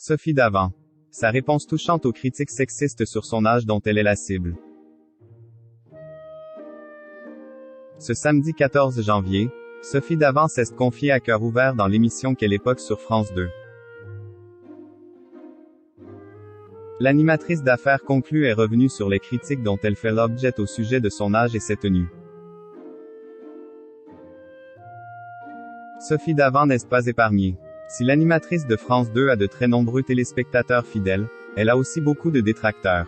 Sophie Davant. Sa réponse touchante aux critiques sexistes sur son âge dont elle est la cible. Ce samedi 14 janvier, Sophie Davant s'est confiée à cœur ouvert dans l'émission Quelle époque sur France 2. L'animatrice d'affaires conclue est revenue sur les critiques dont elle fait l'objet au sujet de son âge et ses tenues. Sophie Davant n'est pas épargnée. Si l'animatrice de France 2 a de très nombreux téléspectateurs fidèles, elle a aussi beaucoup de détracteurs.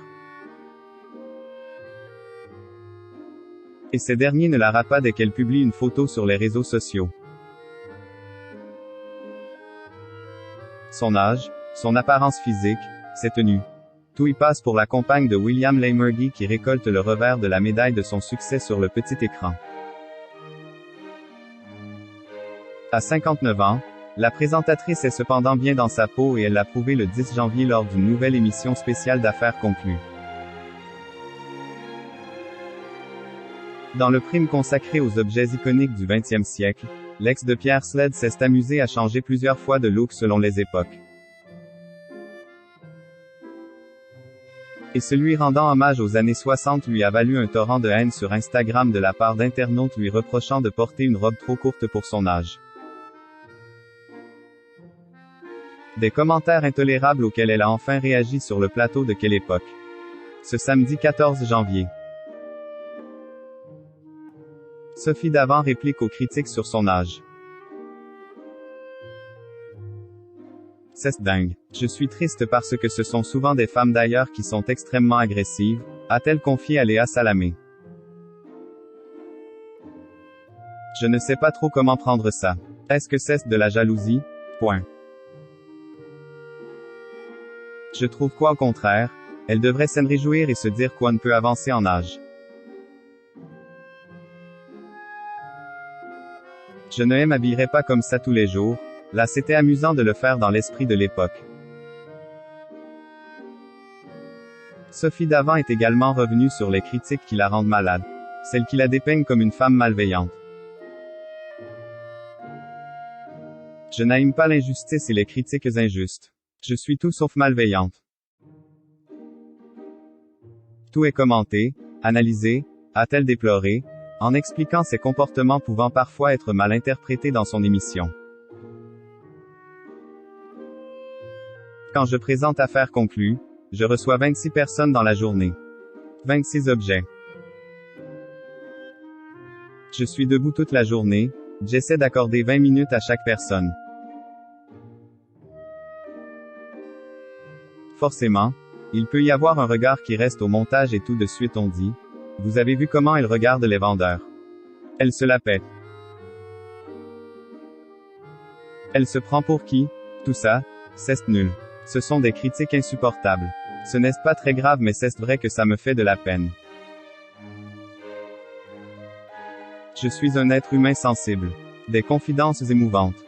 Et ces derniers ne la ratent pas dès qu'elle publie une photo sur les réseaux sociaux. Son âge, son apparence physique, ses tenues. Tout y passe pour la compagne de William Lémergie qui récolte le revers de la médaille de son succès sur le petit écran. À 59 ans, la présentatrice est cependant bien dans sa peau et elle l'a prouvé le 10 janvier lors d'une nouvelle émission spéciale d'affaires conclues. Dans le prime consacré aux objets iconiques du XXe siècle, l'ex de Pierre Sled s'est amusé à changer plusieurs fois de look selon les époques. Et celui rendant hommage aux années 60 lui a valu un torrent de haine sur Instagram de la part d'internautes lui reprochant de porter une robe trop courte pour son âge. Des commentaires intolérables auxquels elle a enfin réagi sur le plateau de Quelle époque. Ce samedi 14 janvier. Sophie Davant réplique aux critiques sur son âge. C'est dingue. Je suis triste parce que ce sont souvent des femmes d'ailleurs qui sont extrêmement agressives, a-t-elle confié à Léa Salamé. Je ne sais pas trop comment prendre ça. Est-ce que c'est de la jalousie? Point. Je trouve qu'au contraire, elle devrait s'en réjouir et se dire qu'on peut avancer en âge. Je ne m'habillerai pas comme ça tous les jours, là c'était amusant de le faire dans l'esprit de l'époque. Sophie Davant est également revenue sur les critiques qui la rendent malade, celles qui la dépeignent comme une femme malveillante. Je n'aime pas l'injustice et les critiques injustes. Je suis tout sauf malveillante. Tout est commenté, analysé, a-t-elle déploré, en expliquant ses comportements pouvant parfois être mal interprétés dans son émission. Quand je présente Affaires conclues, je reçois 26 personnes dans la journée. 26 objets. Je suis debout toute la journée, j'essaie d'accorder 20 minutes à chaque personne. Forcément, il peut y avoir un regard qui reste au montage et tout de suite on dit, vous avez vu comment elle regarde les vendeurs. Elle se la pète. Elle se prend pour qui? Tout ça, c'est nul. Ce sont des critiques insupportables. Ce n'est pas très grave mais c'est vrai que ça me fait de la peine. Je suis un être humain sensible. Des confidences émouvantes.